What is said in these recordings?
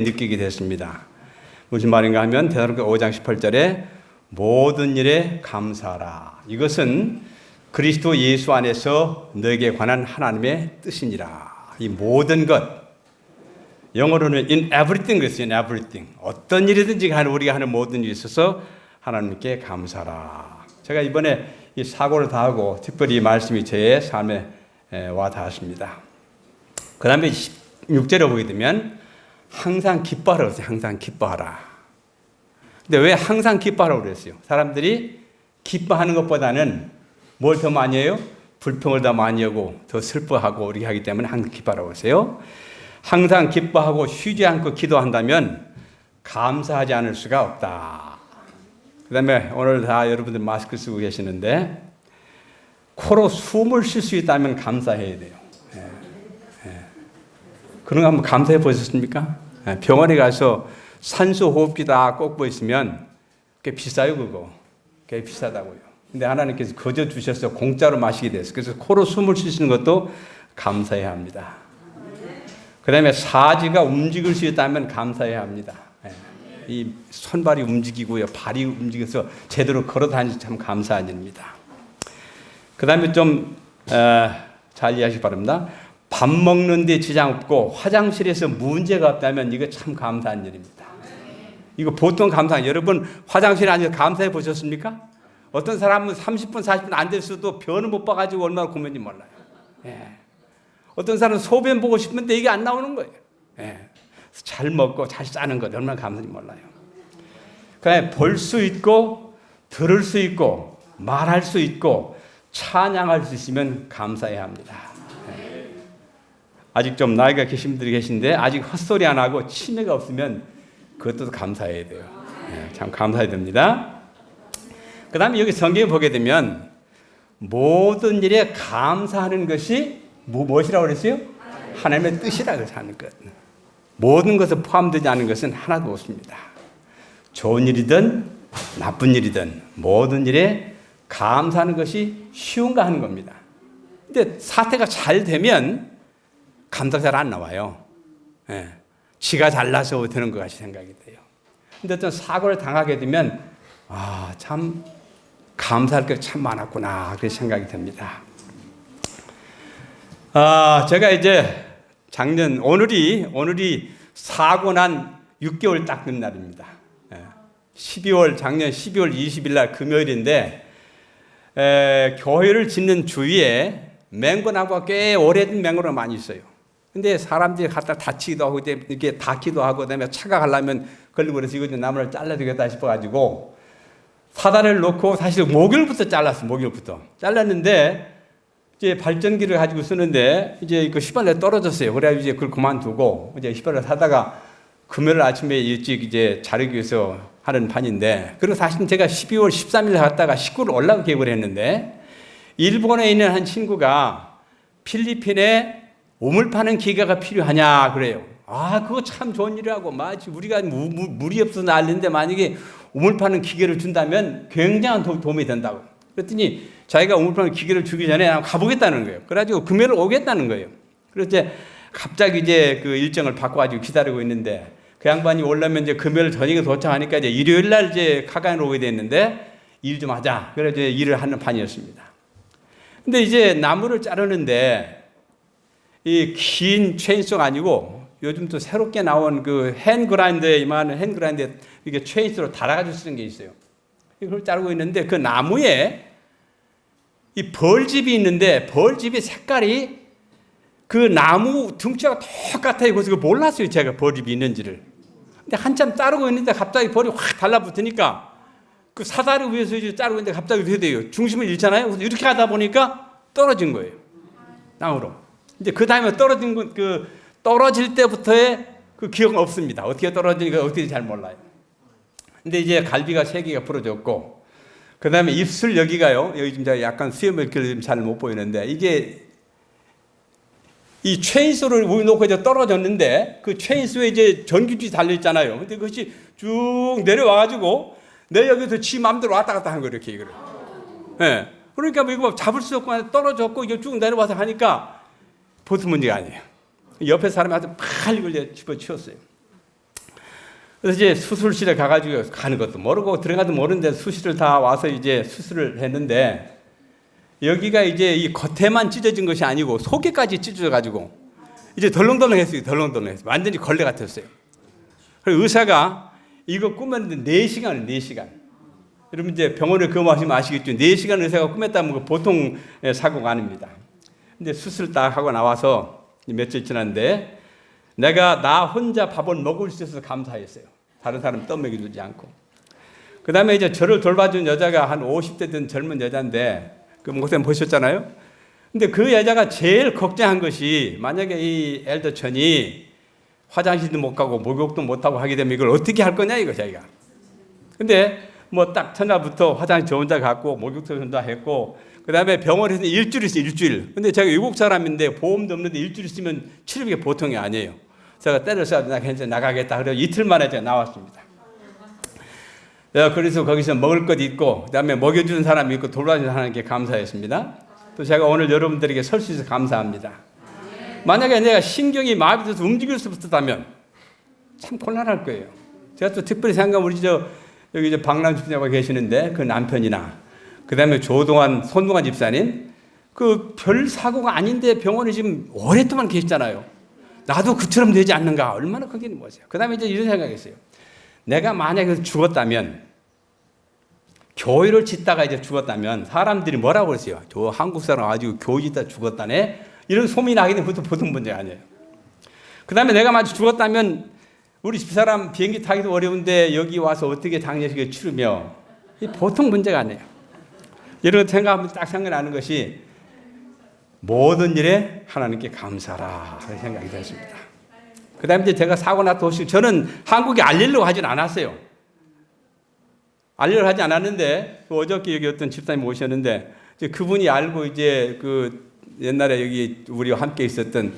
느끼게 됐습니다. 무슨 말인가 하면 데살로니가 5장 18절에 모든 일에 감사하라. 이것은 그리스도 예수 안에서 너에게 관한 하나님의 뜻이니라. 이 모든 것, 영어로는 in everything 그랬어요. in everything. 어떤 일이든지 우리가 하는 모든 일에 있어서 하나님께 감사하라. 제가 이번에 이 사고를 다하고 특별히 이 말씀이 제 삶에 와 닿았습니다. 그 다음에 16절에 보게 되면 항상 기뻐하라 그랬어요. 항상 기뻐하라. 근데 왜 항상 기뻐하라고 그랬어요? 사람들이 기뻐하는 것보다는 뭘 더 많이 해요? 불평을 더 많이 하고 더 슬퍼하고 이렇게 하기 때문에 항상 기뻐하라고 했어요. 항상 기뻐하고 쉬지 않고 기도한다면 감사하지 않을 수가 없다. 그 다음에 오늘 다 여러분들 마스크 쓰고 계시는데 코로 숨을 쉴 수 있다면 감사해야 돼요. 그런 거 한번 감사해 보셨습니까? 병원에 가서 산소 호흡기 다 꽂고 있으면 꽤 비싸요, 그거. 꽤 비싸다고요. 근데 하나님께서 거저 주셔서 공짜로 마시게 됐어요. 그래서 코로 숨을 쉬시는 것도 감사해야 합니다. 그 다음에 사지가 움직일 수 있다면 감사해야 합니다. 이 손발이 움직이고요, 발이 움직여서 제대로 걸어 다니시 참 감사한 일입니다. 그 다음에 좀 잘 이해하시기 바랍니다. 밥 먹는 데 지장 없고 화장실에서 문제가 없다면 이거 참 감사한 일입니다. 이거 보통 감사한, 여러분 화장실에 앉아서 감사해 보셨습니까? 어떤 사람은 30분, 40분 안 됐어도 변을 못 봐가지고 얼마나 고민인지 몰라요. 어떤 사람은 소변 보고 싶은데 이게 안 나오는 거예요. 잘 먹고 잘 싸는 것 얼마나 감사한지 몰라요. 그냥 볼 수 있고 들을 수 있고 말할 수 있고 찬양할 수 있으면 감사해야 합니다. 아직 좀 나이가 계신 분들이 계신데 아직 헛소리 안 하고 치매가 없으면 그것도 감사해야 돼요. 참 감사해야 됩니다. 그 다음에 여기 성경에 보게 되면 모든 일에 감사하는 것이 무엇이라고 그랬어요? 하나님의 뜻이라고 하는 것. 모든 것에 포함되지 않은 것은 하나도 없습니다. 좋은 일이든 나쁜 일이든 모든 일에 감사하는 것이 쉬운가 하는 겁니다. 근데 사태가 잘 되면 감사가 잘 안 나와요. 지가 잘나서 되는 것 같이 생각이 돼요. 근데 어떤 사고를 당하게 되면 참 감사할 게 참 많았구나 그렇게 생각이 듭니다. 제가 이제 오늘이 사고 난 6개월 딱 된 날입니다. 작년 12월 20일 날 금요일인데 교회를 짓는 주위에 맹고나무가 꽤 오래된 맹고나무가 많이 있어요. 근데 사람들이 갖다 다치기도 하고 이렇게 닿기도 하고 그다음에 차가 가려면 걸리고 그래서 이거 나무를 잘라야 되겠다 싶어가지고 사다리를 놓고 사실 목요일부터 잘랐는데 이제 발전기를 가지고 쓰는데 이제 그 휘발유가 떨어졌어요. 그래가지고 이제 그걸 그만두고 이제 휘발유를 사다가 금요일 아침에 일찍 이제 자르기 위해서 하는 판인데, 그리고 사실은 제가 12월 13일 갔다가 19일 올라오고 계획을 했는데 일본에 있는 한 친구가 필리핀에 우물 파는 기계가 필요하냐 그래요. 그거 참 좋은 일이라고. 마치 우리가 물이 없어서 난리인데 만약에 우물 파는 기계를 준다면 굉장한 도움이 된다고. 그랬더니 자기가 우물 파는 기계를 주기 전에 가보겠다는 거예요. 그래가지고 금요일에 오겠다는 거예요. 그래서 이제 갑자기 이제 그 일정을 바꿔가지고 기다리고 있는데 그 양반이 오려면 이제 금요일 저녁에 도착하니까 이제 일요일 날 이제 카가에 오게 됐는데 일 좀 하자. 그래서 이제 일을 하는 판이었습니다. 근데 이제 나무를 자르는데 이 긴 체인소가 아니고 요즘 또 새롭게 나온 그 핸그라인더에 이만한 핸그라인더에 이게 체인소로 달아가지고 쓰는 게 있어요. 이걸 자르고 있는데 그 나무에 이 벌집이 있는데 벌집이 색깔이 그 나무 등치가 똑같아요. 그래서 몰랐어요. 제가 벌집이 있는지를. 근데 한참 자르고 있는데 갑자기 벌이 확 달라붙으니까 그 사다리 위에서 이제 자르고 있는데 갑자기 어떻게 돼요? 중심을 잃잖아요. 그래서 이렇게 하다 보니까 떨어진 거예요. 땅으로. 이제 그 다음에 떨어질 때부터의 그 기억은 없습니다. 어떻게 떨어지니까 어떻게 잘 몰라요. 근데 이제 갈비가 3개가 부러졌고, 그 다음에 입술 여기가요. 여기 좀 제가 약간 수염을 잘 못 보이는데 이게 이 체인소를 놓고 이제 떨어졌는데 그 체인소에 이제 전기줄이 달려있잖아요. 근데 그것이 쭉 내려와가지고 내 여기서 지 마음대로 왔다 갔다 한 거예요. 이렇게 이거를. 그러니까 뭐 이거 잡을 수 없고 떨어졌고 이게 쭉 내려와서 하니까 보통 문제가 아니에요. 옆에 사람한테 팔 이걸 집어치웠어요. 그래서 이제 수술실에 가가지고 가는 것도 모르고 들어가도 모르는데 수술을 다 와서 이제 수술을 했는데 여기가 이제 이 겉에만 찢어진 것이 아니고 속에까지 찢어져가지고 이제 덜렁덜렁했어요. 덜렁덜렁했어요. 완전히 걸레 같았어요. 그리고 의사가 이거 꾸몄는데 4시간을 4시간. 여러분 이제 병원에 근무하시면 아시겠죠. 4시간 의사가 꾸몄다면 보통 사고가 아닙니다. 근데 수술 딱 하고 나와서 며칠 지났는데 내가 나 혼자 밥을 먹을 수 있어서 감사했어요. 다른 사람 떠먹여주지 않고. 그 다음에 이제 저를 돌봐준 여자가 한 50대 된 젊은 여자인데 그 목사님 보셨잖아요. 근데 그 여자가 제일 걱정한 것이 만약에 이 엘더천이 화장실도 못 가고 목욕도 못 하고 하게 되면 이걸 어떻게 할 거냐 이거 자기가. 근데 뭐 딱 첫날부터 화장실 저 혼자 갔고 목욕도 혼자 했고 그 다음에 병원에서 일주일 있어요. 일주일. 근데 제가 외국 사람인데 보험도 없는데 일주일 있으면 치료비가 보통이 아니에요. 제가 때려서 나 괜찮아 나가겠다. 그래서 이틀 만에 제가 나왔습니다. 그래서 거기서 먹을 것 있고 그다음에 먹여주는 사람이 있고 돌봐주는 사람에게 감사했습니다. 또 제가 오늘 여러분들에게 설 수 있어서 감사합니다. 만약에 내가 신경이 마비돼서 움직일 수 없었다면 참 곤란할 거예요. 제가 또 특별히 생각하면 우리 여기 이제 박남 집사님하고 계시는데 그 남편이나 그다음에 손동환 집사님 그 별 사고가 아닌데 병원에 지금 오랫동안 계시잖아요. 나도 그처럼 되지 않는가 얼마나 크게는 보세요. 그다음에 이제 이런 생각했어요. 내가 만약에 죽었다면 교회를 짓다가 이제 죽었다면 사람들이 뭐라고 그랬어요? 저 한국 사람 아주 교회 짓다 죽었다네. 이런 소문이 나기는 그것도 보통 문제가 아니에요. 그 다음에 내가 만약 죽었다면 우리 집사람 비행기 타기도 어려운데 여기 와서 어떻게 장례식을 치르며 보통 문제가 아니에요. 이런 것 생각하면 딱 생각나는 것이 모든 일에 하나님께 감사라 하는 생각이 됐습니다. 그 다음에 이제 제가 사고 나서 저는 한국에 알리려고 하진 않았어요. 알리려고 하지 않았는데 어저께 여기 어떤 집사님 오셨는데 이제 그분이 알고 이제 그 옛날에 여기 우리와 함께 있었던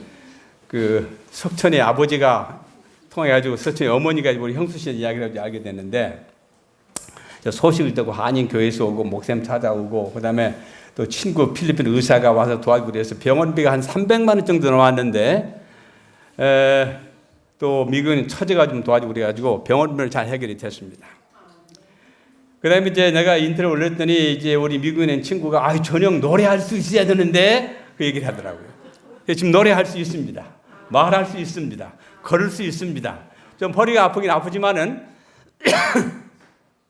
그 석천의 아버지가 통해가지고 석천의 어머니가 우리 형수 씨 이야기를 알게 됐는데 소식을 듣고 한인교회에서 오고 목사님 찾아오고 그다음에 또 친구 필리핀 의사가 와서 도와주고 그래서 병원비가 한 300만 원 정도 나왔는데 또 미국은 처제가 좀 도와주고 그래가지고 병원비를 잘 해결이 됐습니다. 그 다음에 이제 내가 인터넷 올렸더니 이제 우리 미국에 있는 친구가 저녁 노래할 수 있어야 되는데 그 얘기를 하더라고요. 지금 노래할 수 있습니다. 말할 수 있습니다. 걸을 수 있습니다. 좀 허리가 아프긴 아프지만은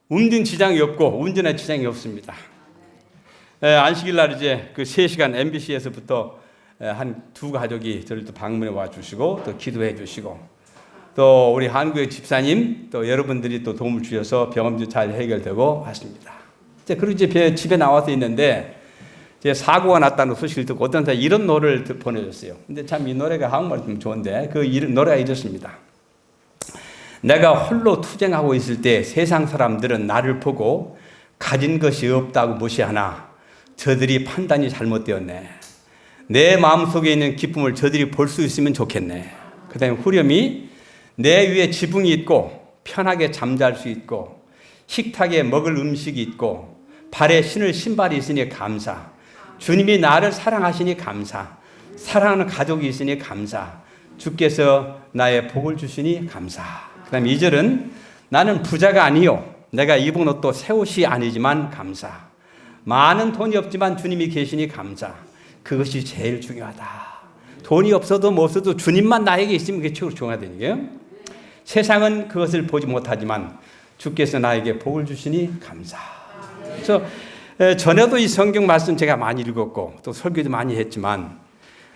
운전 지장이 없고 운전에 지장이 없습니다. 안식일 날 이제 그 3시간 MBC에서부터 한 2가족이 저를 또 방문해 와 주시고 또 기도해 주시고 또 우리 한국의 집사님 또 여러분들이 또 도움을 주셔서 병원도 잘 해결되고 왔습니다. 그리고 이제 집에 나와서 있는데 이제 사고가 났다는 소식을 듣고 어떤 사람이 이런 노래를 보내줬어요. 근데 참 이 노래가 한국말이 좀 좋은데 그 노래가 이렇습니다. 내가 홀로 투쟁하고 있을 때 세상 사람들은 나를 보고 가진 것이 없다고 무시하나 저들이 판단이 잘못되었네. 내 마음속에 있는 기쁨을 저들이 볼 수 있으면 좋겠네. 그 다음에 후렴이 내 위에 지붕이 있고 편하게 잠잘 수 있고 식탁에 먹을 음식이 있고 발에 신을 신발이 있으니 감사. 주님이 나를 사랑하시니 감사. 사랑하는 가족이 있으니 감사. 주께서 나의 복을 주시니 감사. 그 다음에 2절은 나는 부자가 아니요 내가 입은 옷도 새 옷이 아니지만 감사. 많은 돈이 없지만 주님이 계시니 감사. 그것이 제일 중요하다. 돈이 없어도 뭐 없어도 주님만 나에게 있으면 그게 최고 중요하다는 거예요. 세상은 그것을 보지 못하지만 주께서 나에게 복을 주시니 감사. 그래서 전에도 이 성경 말씀 제가 많이 읽었고 또 설교도 많이 했지만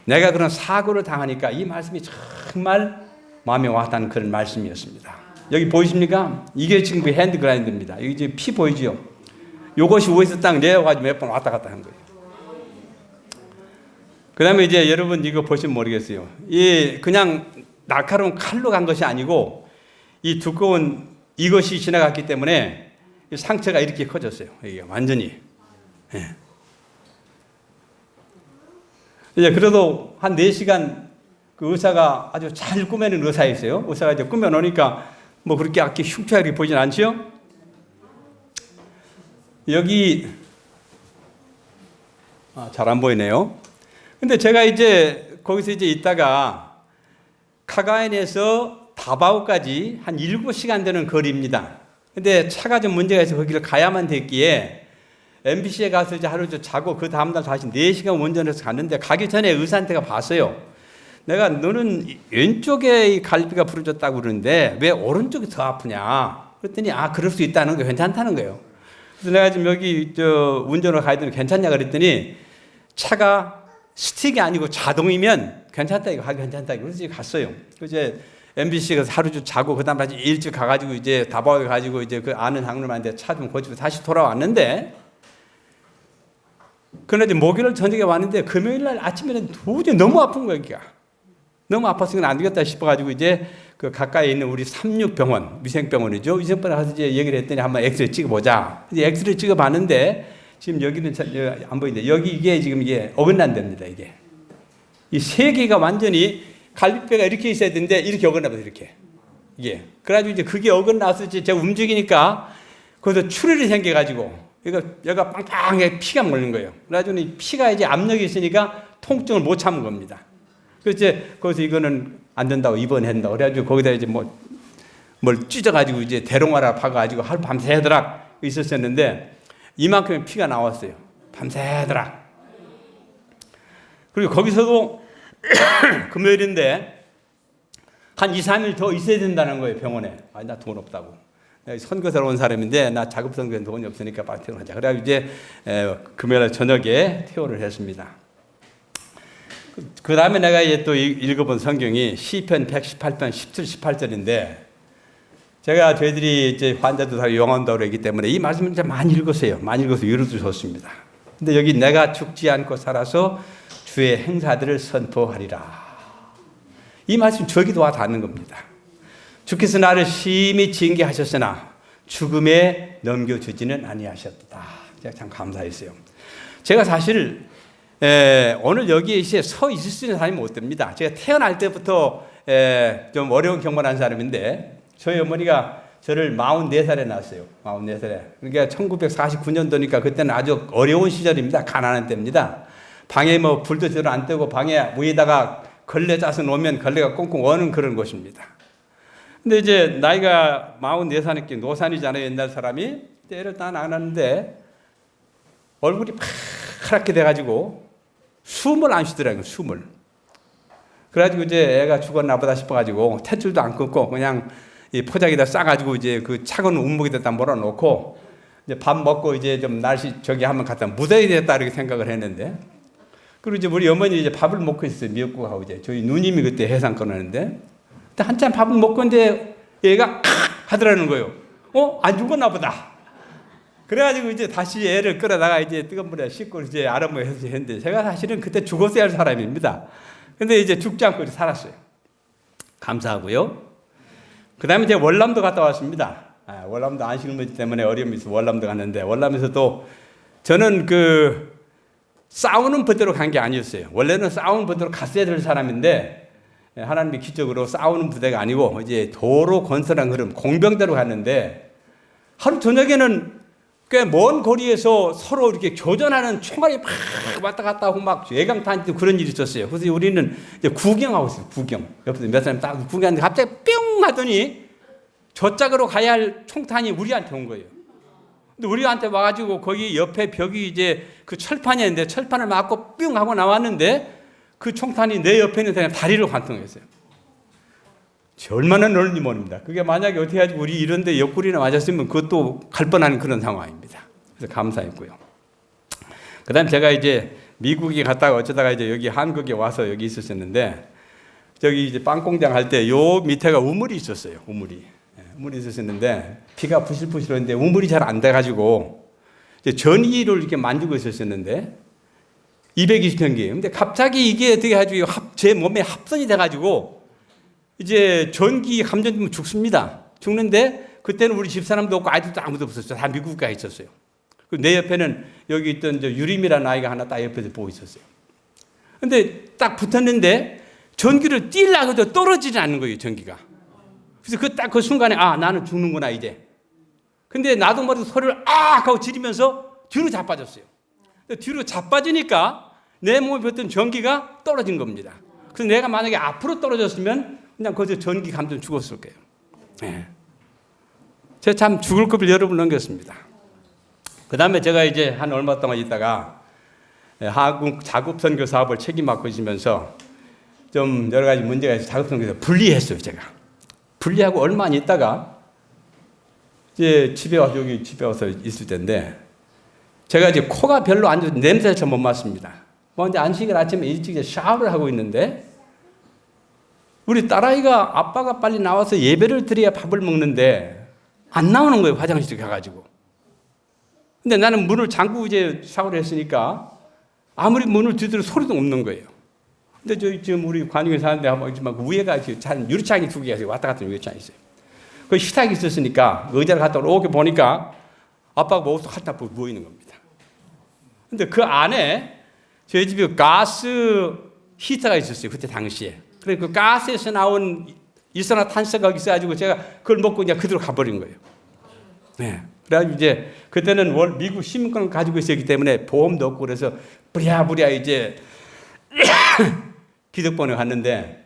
내가 그런 사고를 당하니까 이 말씀이 정말 마음에 와닿는 그런 말씀이었습니다. 여기 보이십니까? 이게 지금 그 핸드 그라인더입니다. 여기 이제 피 보이죠? 요것이 위에서 딱 내려가지고 몇 번 왔다 갔다 한 거예요. 그 다음에 이제 여러분 이거 보시면 모르겠어요. 이 그냥 날카로운 칼로 간 것이 아니고 이 두꺼운 이것이 지나갔기 때문에 상처가 이렇게 커졌어요. 이게 완전히. 예. 이제 그래도 한 4시간 그 의사가 아주 잘 꾸며낸 의사였어요. 의사가 이제 꾸며놓으니까 뭐 그렇게 아끼 흉측하게 보이진 않지요? 여기, 잘 안 보이네요. 근데 제가 이제 거기서 이제 있다가 카가인에서 다바오까지 한 7시간 되는 거리입니다. 근데 차가 좀 문제가 있어서 거기를 가야만 됐기에 MBC에 가서 이제 하루 자고 그 다음날 다시 4시간 운전해서 갔는데 가기 전에 의사한테가 봤어요. 내가 너는 왼쪽에 이 갈비가 부러졌다고 그러는데 왜 오른쪽이 더 아프냐? 그랬더니 그럴 수 있다는 거 괜찮다는 거예요. 그래서 내가 지금 여기 운전을 가야 되는 괜찮냐 그랬더니 차가 스틱이 아니고 자동이면 괜찮다 이거 하기 괜찮다 이거 그래서 갔어요. 이제 MBC 가서 하루 좀 자고 그다음 다시 일찍 가가지고 이제 다바오에 가지고 이제 그 아는 장로님한테 차 좀 고치고 다시 돌아왔는데 그런데 목요일 저녁에 왔는데 금요일 날 아침에는 도저히 너무 아픈 거예요. 여기가 너무 아파서 안 되겠다 싶어가지고 이제 그 가까이 있는 우리 삼육병원 위생병원이죠. 위생병원에 가서 이제 얘기를 했더니 한번 엑스레이 찍어보자. 이제 엑스레이 찍어봤는데 지금 여기는 안 보이는데 여기 이게 지금 이게 어긋난답니다. 이게 이 세 개가 완전히 갈비뼈가 이렇게 있어야 되는데 이렇게 어긋나버려 이렇게 이게 그래가지고 이제 그게 어긋나서 이제 제가 움직이니까 거기서 출혈이 생겨가지고 여기가 빵빵하게 피가 몰린 거예요. 그래가지고 이 피가 이제 압력이 있으니까 통증을 못 참은 겁니다. 그래서 이제 거기서 이거는 안 된다고 입원한다고 그래가지고 거기다 이제 뭘 찢어가지고 이제 대롱화라 박아가지고 하루 밤새도록 있었었는데 이만큼의 피가 나왔어요. 밤새도록. 그리고 거기서도 금요일인데 한 2, 3일 더 있어야 된다는 거예요. 병원에. 나 돈 없다고. 내가 선교사로 온 사람인데 나 자급 선교에 돈이 없으니까 빨리 퇴원하자. 그래가지고 이제 금요일 저녁에 퇴원을 했습니다. 그 다음에 내가 이제 또 읽어본 성경이 시편 118편 17, 18절인데 제가 저희들이 이제 환자도 다 용한다고 그러기 때문에 이 말씀을 이제 많이 읽으세요. 많이 읽어서 위로도 좋습니다. 근데 여기 내가 죽지 않고 살아서 주의 행사들을 선포하리라. 이 말씀 저기도 와 닿는 겁니다. 주께서 나를 심히 징계하셨으나 죽음에 넘겨주지는 아니하셨다. 제가 참 감사했어요. 제가 사실 오늘 여기에 서 있을 수 있는 사람이 못 됩니다. 제가 태어날 때부터 좀 어려운 경험한 사람인데 저희 어머니가 저를 44살에 낳았어요. 44살에. 그러니까 1949년도니까 그때는 아주 어려운 시절입니다. 가난한 때입니다. 방에 불도 제대로 안 뜨고 방에 위에다가 걸레 짜서 놓으면 걸레가 꽁꽁 어는 그런 곳입니다. 근데 이제 나이가 44살이니까 노산이잖아요. 옛날 사람이. 때를 다 나눴는데 얼굴이 파랗게 돼가지고 숨을 안 쉬더라고요. 숨을. 그래가지고 이제 애가 죽었나 보다 싶어가지고 탯줄도 안 끊고 그냥 이 포장에다 싸가지고 이제 그 차가운 운목에다 몰아놓고 이제 밥 먹고 이제 좀 날씨 저기 한번 갖다 묻어야 되겠다 이렇게 생각을 했는데 그리고 이제 우리 어머니 이제 밥을 먹고 있어요. 미역국하고 이제 저희 누님이 그때 해상 끊었는데 한참 밥을 먹고 이제 얘가 하더라는 거예요. 안 죽었나 보다. 그래가지고 이제 다시 애를 끌어다가 이제 뜨거운 물에 씻고 이제 아랫목에 해서 했는데 제가 사실은 그때 죽었어야 할 사람입니다. 근데 이제 죽지 않고 살았어요. 감사하고요. 그 다음에 이제 월남도 갔다 왔습니다. 월남도 안식일문제 때문에 어려움이 있어서 월남도 갔는데 월남에서도 저는 싸우는 부대로 간 게 아니었어요. 원래는 싸우는 부대로 갔어야 될 사람인데 하나님의 기적으로 싸우는 부대가 아니고 이제 도로 건설한 흐름 공병대로 갔는데 하루 저녁에는 꽤 먼 거리에서 서로 이렇게 교전하는 총알이 막 왔다 갔다 하고 막 예강탄 그런 일이 있었어요. 그래서 우리는 이제 구경하고 있어요. 구경. 옆에서 몇 사람 딱 구경하는데 갑자기 뿅 하더니 저짝으로 가야 할 총탄이 우리한테 온 거예요. 근데 우리한테 와가지고 거기 옆에 벽이 이제 그 철판이었는데 철판을 맞고 뿅 하고 나왔는데 그 총탄이 내 옆에 있는 사람 다리를 관통했어요. 얼마나 넓은지 모릅니다. 그게 만약에 어떻게 하지 우리 이런데 옆구리나 맞았으면 그것도 갈 뻔한 그런 상황입니다. 그래서 감사했고요. 그 다음에 제가 이제 미국에 갔다가 어쩌다가 이제 여기 한국에 와서 여기 있었는데 저기 이제 빵 공장 할 때 요 밑에가 우물이 있었어요. 우물이 있었는데 피가 부실부실했는데 우물이 잘 안 돼가지고 이제 전기를 이렇게 만지고 있었는데 220전기. 근데 갑자기 이게 어떻게 해가지고 제 몸에 합선이 돼가지고 이제 전기 감전되면 죽습니다. 죽는데 그때는 우리 집사람도 없고 아이들도 아무도 없었어요. 다 미국 가 있었어요. 내 옆에는 여기 있던 유림이라는 아이가 하나 딱 옆에서 보고 있었어요. 근데 딱 붙었는데 전기를 띄려고 해도 떨어지지 않는 거예요. 전기가. 그래서 그 순간에 나는 죽는구나 이제. 근데 나도 모르게 소리를 하고 지르면서 뒤로 자빠졌어요. 뒤로 자빠지니까 내 몸에 붙던 전기가 떨어진 겁니다. 그래서 내가 만약에 앞으로 떨어졌으면 그냥 거기서 전기 감전 죽었을 거예요. 예. 제가 참 죽을 겁을 여러 번 넘겼습니다. 그 다음에 제가 이제 한 얼마 동안 있다가 한국 자급선교 사업을 책임 맡고 있으면서 좀 여러 가지 문제가 있어서 자급선교에서 분리했어요, 제가. 분리하고 얼마 안 있다가 이제 여기 집에 와서 있을 텐데 제가 이제 코가 별로 안 좋아서 냄새를 잘 못 맡습니다. 이제 안식일 아침에 일찍 샤워를 하고 있는데 우리 딸아이가 아빠가 빨리 나와서 예배를 드려야 밥을 먹는데 안 나오는 거예요, 화장실에 가가지고. 근데 나는 문을 잠그고 이제 샤워를 했으니까 아무리 문을 두드려 소리도 없는 거예요. 근데 저희 지금 우리 관용에 사는데 한번 있지만 그 위에가 잘 유리창이 두 개가 왔다 갔다 유리창이 있어요. 그 식탁이 있었으니까 의자를 갖다 놓고 보니까 아빠가 먹어서 갖다 누워 있는 겁니다. 근데 그 안에 저희 집에 가스 히터가 있었어요, 그때 당시에. 그래서 그 가스에서 나온 일산화탄소가 있어가지고 제가 그걸 먹고 그냥 그대로 가버린 거예요. 네. 그래가지고 이제 그때는 미국 시민권을 가지고 있었기 때문에 보험도 없고 그래서 부랴부랴 이제 기득권에 갔는데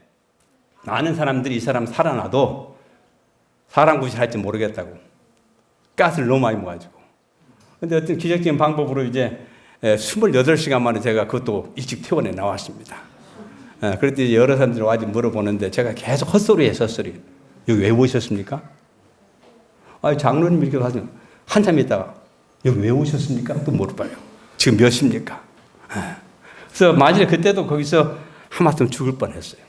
많은 사람들이 이 사람 살아나도 사람 구실할지 모르겠다고 가스를 너무 많이 먹어가지고. 근데 어떤 기적적인 방법으로 이제 28시간 만에 제가 그것도 일찍 퇴원해 나왔습니다. 그랬더니 여러 사람들이 와서 물어보는데 제가 계속 헛소리에 헛소리. 여기 왜 오셨습니까? 아니, 장로님 이렇게 가서 한참 있다가 여기 왜 오셨습니까? 또 물어봐요. 지금 몇 시입니까? 그래서 만일에 그때도 거기서 하마터면 죽을 뻔했어요.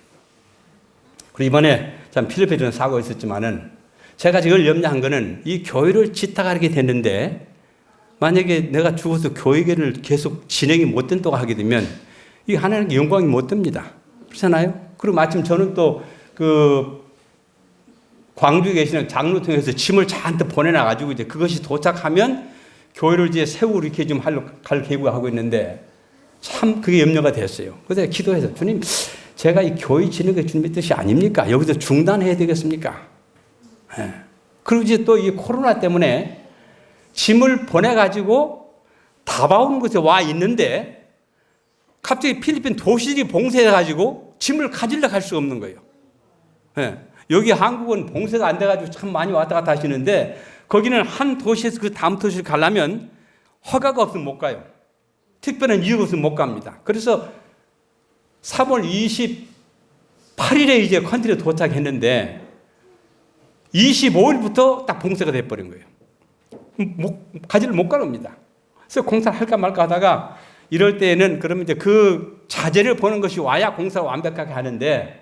그리고 이번에 참 필리핀에서 사고가 있었지만은 제가 지금 염려한 거는 이 교회를 짓다가게 됐는데 만약에 내가 죽어서 교회를 계속 진행이 못 된다고 하게 되면 이 하나님께 영광이 못 됩니다. 그렇잖아요? 그리고 마침 저는 또 그 광주에 계시는 장로 통해서 짐을 잔뜩 보내놔가지고 이제 그것이 도착하면 교회를 이제 세우고 이렇게 좀 갈 계획을 하고 있는데 참 그게 염려가 됐어요. 그래서 기도해서 주님, 제가 이 교회 진행의 주님의 뜻이 아닙니까? 여기서 중단해야 되겠습니까? 네. 그리고 이제 또 이 코로나 때문에 짐을 보내가지고 다바오는 곳에 와 있는데 갑자기 필리핀 도시들이 봉쇄해가지고 짐을 가지러 갈 수가 없는 거예요. 네. 여기 한국은 봉쇄가 안 돼가지고 참 많이 왔다 갔다 하시는데 거기는 한 도시에서 그 다음 도시를 가려면 허가가 없으면 못 가요. 특별한 이유가 없으면 못 갑니다. 그래서 3월 28일에 이제 컨트리에 도착했는데 25일부터 딱 봉쇄가 돼버린 거예요. 가지를 못 가겁니다. 그래서 공사를 할까 말까 하다가 이럴 때에는 그러면 이제 그 자재를 보는 것이 와야 공사를 완벽하게 하는데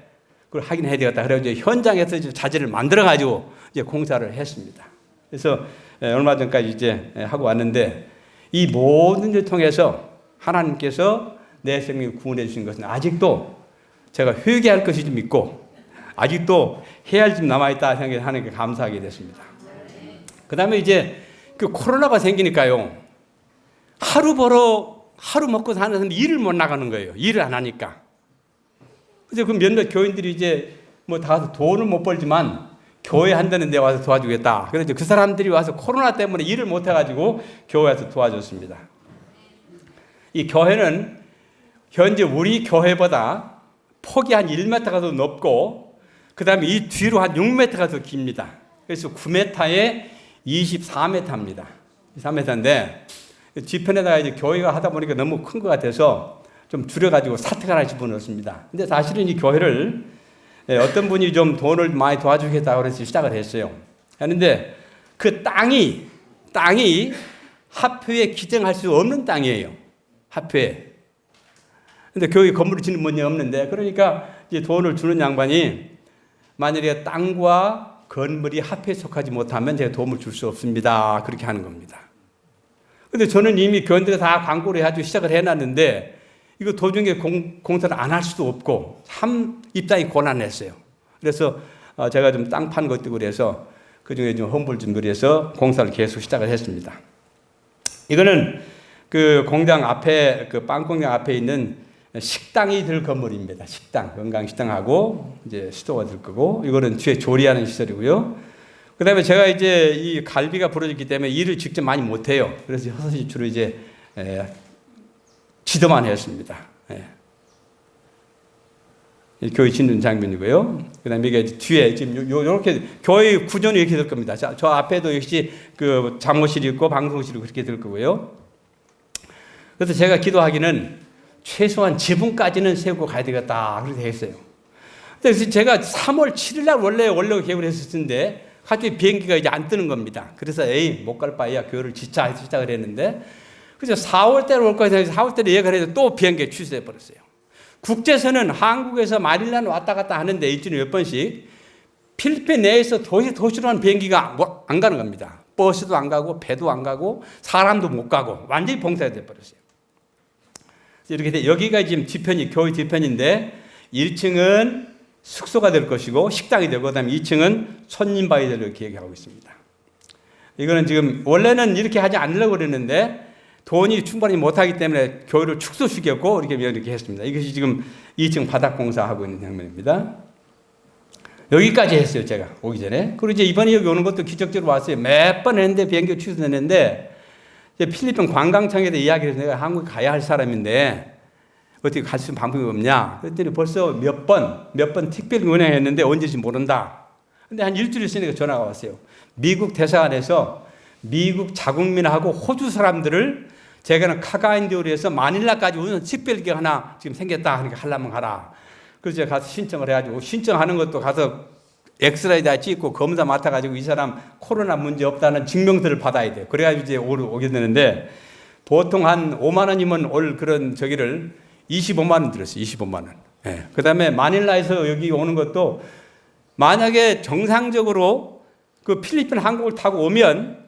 그걸 하긴 해야 되겠다. 그래서 이제 현장에서 이제 자재를 만들어가지고 이제 공사를 했습니다. 그래서 얼마 전까지 이제 하고 왔는데 이 모든 일을 통해서 하나님께서 내 생명을 구원해 주신 것은 아직도 제가 회개할 것이 좀 있고 아직도 해야 할 좀 남아있다 생각해서 하나님께 감사하게 됐습니다. 그 다음에 이제 그 코로나가 생기니까요. 하루 먹고 사는 사람이 일을 못 나가는 거예요. 일을 안 하니까. 그래서 그 몇몇 교인들이 이제 뭐 다 와서 돈은 못 벌지만 교회 한다는 데 와서 도와주겠다. 그래서 그 사람들이 와서 코로나 때문에 일을 못 해가지고 교회에서 도와줬습니다. 이 교회는 현재 우리 교회보다 폭이 한 1m가 더 높고 그 다음에 이 뒤로 한 6m가 더 깁니다. 그래서 9m에 24m입니다. 24m인데 뒤편에다가 이제 교회가 하다 보니까 너무 큰 것 같아서 좀 줄여가지고 사택 하나 집어넣었습니다. 근데 사실은 이 교회를 어떤 분이 좀 돈을 많이 도와주겠다고 해서 시작을 했어요. 그런데 그 땅이 합회에 기증할 수 없는 땅이에요. 합회에. 근데 교회 건물을 짓는 분이 없는데 그러니까 이제 돈을 주는 양반이 만약에 땅과 건물이 합회에 속하지 못하면 제가 도움을 줄 수 없습니다. 그렇게 하는 겁니다. 근데 저는 이미 교인들이 다 광고를 해가지고 시작을 해놨는데 이거 도중에 공사를 안 할 수도 없고 참 입장이 곤란했어요. 그래서 제가 좀 땅 판 것도 그래서 그중에 좀 험불 준비를 해서 공사를 계속 시작을 했습니다. 이거는 그 공장 앞에 그 빵 공장 앞에 있는 식당이 들 건물입니다. 식당, 건강 식당하고 이제 스토어가 들 거고 이거는 뒤에 조리하는 시설이고요. 그다음에 제가 이제 이 갈비가 부러졌기 때문에 일을 직접 많이 못 해요. 그래서 주로 이제 지도만 했습니다. 교회 짓는 장면이고요. 그 다음에 이게 뒤에 지금 요렇게 교회 구조는 이렇게 될 겁니다. 자, 저 앞에도 역시 그 잠옷실이 있고 방송실이 그렇게 될 거고요. 그래서 제가 기도하기는 최소한 지붕까지는 세우고 가야 되겠다. 그렇게 했어요. 그래서 제가 3월 7일 날 원래 계획을 했었는데 갑자기 비행기가 이제 안 뜨는 겁니다. 그래서 못 갈 바에야 교회를 짓자 해서 시작을 했는데 그래서 4월 달에 올 거예요. 4월 달에 예약을 해서 또 비행기 취소해 버렸어요. 국제선은 한국에서 마닐라는 왔다 갔다 하는데 일주일에 몇 번씩 필리핀 내에서 도시로 하는 비행기가 안 가는 겁니다. 버스도 안 가고 배도 안 가고 사람도 못 가고 완전히 봉쇄가 돼 버렸어요. 이렇게 돼 여기가 지금 뒤편이 교회 뒤편인데 1층은 숙소가 될 것이고 식당이 되고 그다음에 2층은 손님 봐야 될 계획하고 있습니다. 이거는 지금 원래는 이렇게 하지 않으려고 그랬는데 돈이 충분히 못하기 때문에 교회를 축소시켰고 이렇게 했습니다. 이것이 지금 2층 바닥 공사하고 있는 장면입니다. 여기까지 했어요. 제가 오기 전에. 그리고 이제 이번에 여기 오는 것도 기적적으로 왔어요. 몇 번 했는데 비행기 취소됐는데 필리핀 관광청에다 이야기를 해서 내가 한국에 가야 할 사람인데 어떻게 갈 수 있는 방법이 없냐. 그랬더니 벌써 몇 번 특별히 운행했는데 언제인지 모른다. 근데 한 일주일 있으니까 전화가 왔어요. 미국 대사관에서 미국 자국민하고 호주 사람들을 제가는 카가인디오리에서 마닐라까지 오는 특별기가 하나 지금 생겼다. 그러니까 하려면 가라. 그래서 제가 가서 신청을 해가지고 신청하는 것도 가서 엑스레이 다 찍고 검사 맡아가지고 이 사람 코로나 문제 없다는 증명서를 받아야 돼요. 그래가지고 이제 오게 되는데 보통 한 5만 원이면 올 그런 저기를 25만 원 들었어요. 25만 원. 예. 그 다음에 마닐라에서 여기 오는 것도 만약에 정상적으로 그 필리핀 항공을 타고 오면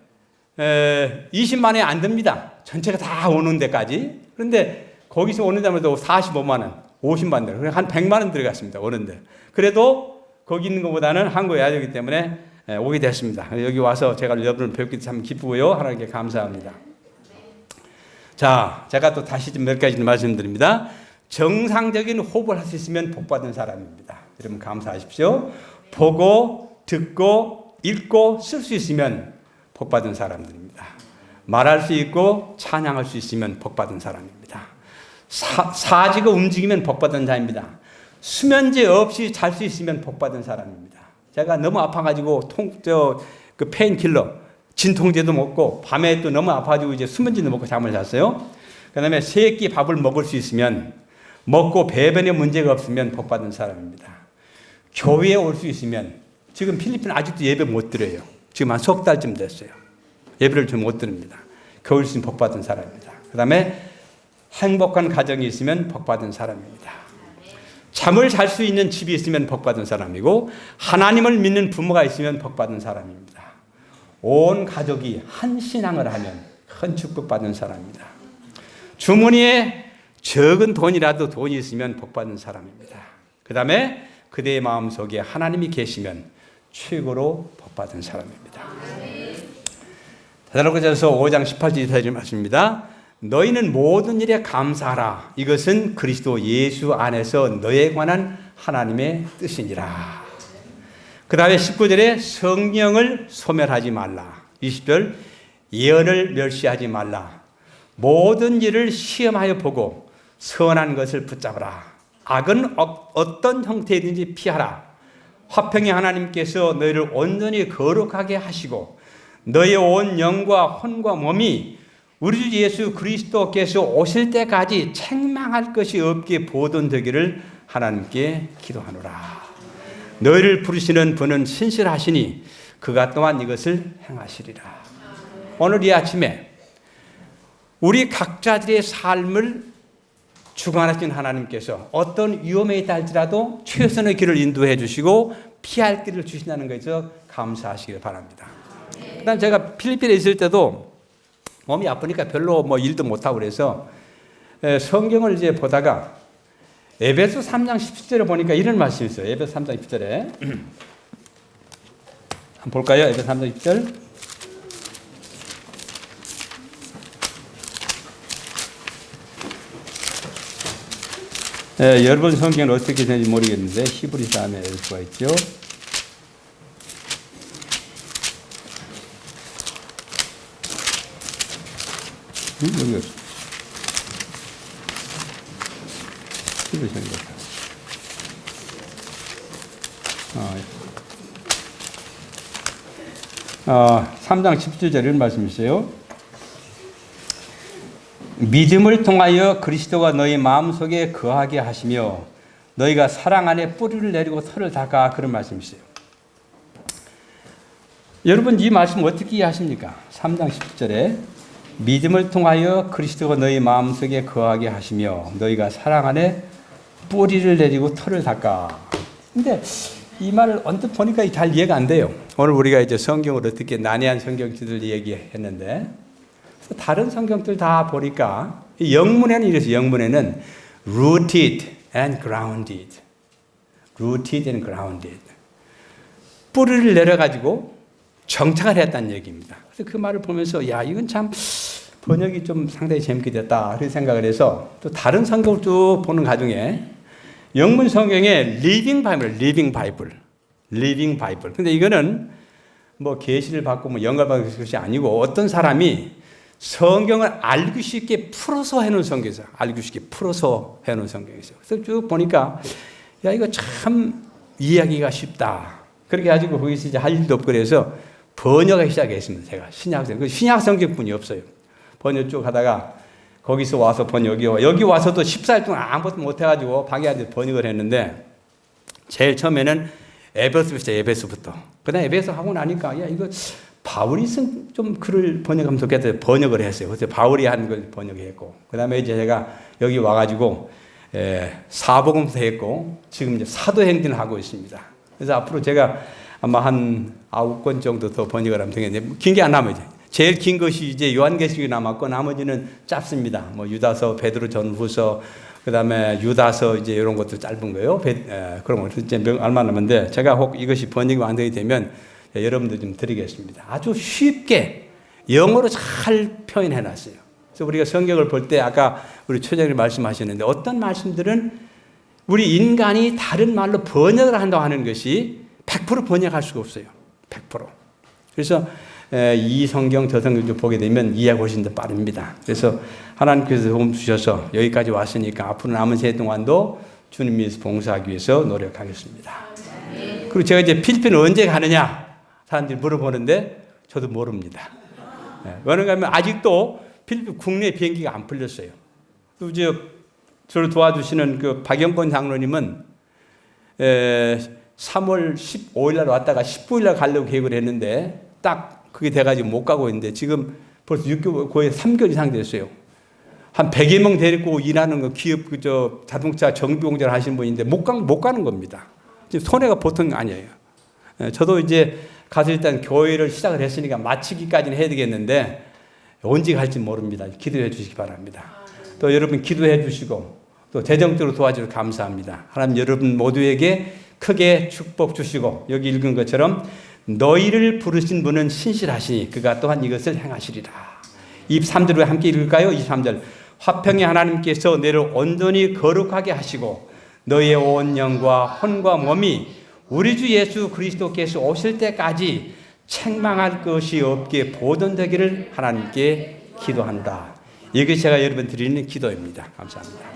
20만 원이 안 듭니다. 전체가 다 오는 데까지. 그런데 거기서 오는 데마다 45만 원, 50만 원, 한 100만 원 들어갔습니다. 오는데. 그래도 거기 있는 것보다는 한국에 와야 되기 때문에 오게 됐습니다. 여기 와서 제가 여러분을 뵙기 참 기쁘고요. 하나님께 감사합니다. 자, 제가 또 다시 좀 몇 가지 말씀드립니다. 정상적인 호흡을 할 수 있으면 복받은 사람입니다. 여러분 감사하십시오. 보고, 듣고, 읽고, 쓸 수 있으면 복받은 사람들입니다. 말할 수 있고 찬양할 수 있으면 복받은 사람입니다. 사지가 움직이면 복받은 자입니다. 수면제 없이 잘 수 있으면 복받은 사람입니다. 제가 너무 아파가지고 그 페인킬러 진통제도 먹고 밤에 또 너무 아파가지고 이제 수면제도 먹고 잠을 잤어요. 그다음에 세 끼 밥을 먹을 수 있으면 먹고 배변에 문제가 없으면 복받은 사람입니다. 교회에 올 수 있으면 지금 필리핀 아직도 예배 못 드려요. 지금 한 석 달쯤 됐어요. 예배를 좀 못 드립니다. 교회에 있으면 복받은 사람입니다. 그다음에 행복한 가정이 있으면 복받은 사람입니다. 잠을 잘 수 있는 집이 있으면 복받은 사람이고 하나님을 믿는 부모가 있으면 복받은 사람입니다. 온 가족이 한 신앙을 하면 큰 축복받은 사람입니다. 주머니에 적은 돈이라도 돈이 있으면 복받은 사람입니다. 그 다음에 그대의 마음속에 하나님이 계시면 최고로 복받은 사람입니다. 데살로니가전서 5장 18절 24절 말씀입니다. 너희는 모든 일에 감사하라. 이것은 그리스도 예수 안에서 너에 관한 하나님의 뜻이니라. 그 다음에 19절에 성령을 소멸하지 말라. 20절 예언을 멸시하지 말라. 모든 일을 시험하여 보고 선한 것을 붙잡으라. 악은 어떤 형태이든지 피하라. 화평의 하나님께서 너희를 온전히 거룩하게 하시고 너의 온 영과 혼과 몸이 우리 주 예수 그리스도께서 오실 때까지 책망할 것이 없게 보존되기를 하나님께 기도하노라. 너희를 부르시는 분은 신실하시니 그가 또한 이것을 행하시리라. 오늘 이 아침에 우리 각자들의 삶을 주관하신 하나님께서 어떤 위험에 있다 할지라도 최선의 길을 인도해 주시고 피할 길을 주신다는 것에서 감사하시길 바랍니다. 그다음 제가 필리핀에 있을 때도 몸이 아프니까 별로 일도 못하고 그래서 성경을 이제 보다가 에베소 3장 10절에 보니까 이런 말씀이 있어요. 에베소 3장 10절에 한번 볼까요? 에베소 3장 10절. 여러분 성경은 어떻게 되는지 모르겠는데 히브리서 안에 알 수가 있죠. 여기 없어. 히브리서인 것 같아. 3장 17절 이런 말씀이 있어요. 믿음을 통하여 그리스도가 너희 마음속에 거하게 하시며 너희가 사랑 안에 뿌리를 내리고 털을 닦아, 그런 말씀이 있어요. 여러분 이 말씀 어떻게 이해하십니까? 3장 17절에 믿음을 통하여 그리스도가 너희 마음속에 거하게 하시며 너희가 사랑 안에 뿌리를 내리고 털을 닦아. 근데 이 말을 언뜻 보니까 잘 이해가 안 돼요. 오늘 우리가 이제 성경을 어떻게 난해한 성경들을 얘기했는데 다른 성경들 다 보니까 영문에는 이래서 영문에는 rooted and grounded, rooted and grounded, 뿌리를 내려가지고 정착을 했다는 얘기입니다. 그래서 그 말을 보면서 야 이건 참 번역이 좀 상당히 재밌게 됐다 그런 생각을 해서 또 다른 성경을 쭉 보는 과정에 영문 성경에 리빙 바이블. 근데 이거는 뭐 계시를 받고 뭐 영감을 받는 것이 아니고 어떤 사람이 성경을 알기 쉽게 풀어서 해놓은 성경에서 그래서 쭉 보니까 야 이거 참 이해하기가 쉽다. 그렇게 가지고 거기서 이제 할 일도 없고 그래서 번역하기 시작했습니다. 제가 신약 성경뿐이 없어요. 번역 쭉 하다가 거기서 와서 여기 와서도 14일 동안 아무것도 못 해가지고 방에 앉아서 번역을 했는데 제일 처음에는 에베소부터. 그다음에 에베소 하고 나니까 야 이거 바울이 쓴 좀 글을 번역하면 좋겠다 번역을 했어요. 그래서 바울이 한 걸 번역했고 그다음에 이제 제가 여기 와가지고 사복음부터 했고 지금 이제 사도행전을 하고 있습니다. 그래서 앞으로 제가 아마 한 9권 정도 더 번역을 하면 되겠는데 긴 게 안 남아요. 제일 긴 것이 이제 요한계시록이 남았고 나머지는 짧습니다. 뭐 유다서, 베드로 전후서, 그다음에 유다서 이제 이런 것도 짧은 거예요. 그런 거 이제 얼마 남았는데 제가 혹 이것이 번역이 완성이 되면 여러분들 좀 드리겠습니다. 아주 쉽게 영어로 잘 표현해 놨어요. 그래서 우리가 성경을 볼 때 아까 우리 최장님 말씀하셨는데 어떤 말씀들은 우리 인간이 다른 말로 번역을 한다고 하는 것이 100% 번역할 수가 없어요. 100%. 그래서 이 성경 저 성경 좀 보게 되면 이해가 훨씬 더 빠릅니다. 그래서 하나님께서 도움 주셔서 여기까지 왔으니까 앞으로 남은 세 동안도 주님 위해서 봉사하기 위해서 노력하겠습니다. 그리고 제가 이제 필리핀 언제 가느냐 사람들이 물어보는데 저도 모릅니다. 왜냐하면 아직도 필리핀 국내 비행기가 안 풀렸어요. 또 이제 저를 도와주시는 그 박영권 장로님은 3월 15일 날 왔다가 19일 날 가려고 계획을 했는데 딱 그게 돼가지고 못 가고 있는데 지금 벌써 6개월, 거의 3개월 이상 됐어요. 한 100여 명 데리고 일하는 거 기업 자동차 정비 공장을 하시는 분인데 못 가는 겁니다. 지금 손해가 보통 아니에요. 저도 이제 가서 일단 교회를 시작을 했으니까 마치기까지는 해야 되겠는데 언제 갈지 모릅니다. 기도해 주시기 바랍니다. 또 여러분 기도해 주시고 또 재정적으로 도와주셔서 감사합니다. 하나님 여러분 모두에게 크게 축복 주시고 여기 읽은 것처럼 너희를 부르신 분은 신실하시니 그가 또한 이것을 행하시리라. 23절을 함께 읽을까요? 23절 화평의 하나님께서 너희를 온전히 거룩하게 하시고 너희의 온 영과 혼과 몸이 우리 주 예수 그리스도께서 오실 때까지 책망할 것이 없게 보존되기를 하나님께 기도한다. 이게 제가 여러분 드리는 기도입니다. 감사합니다.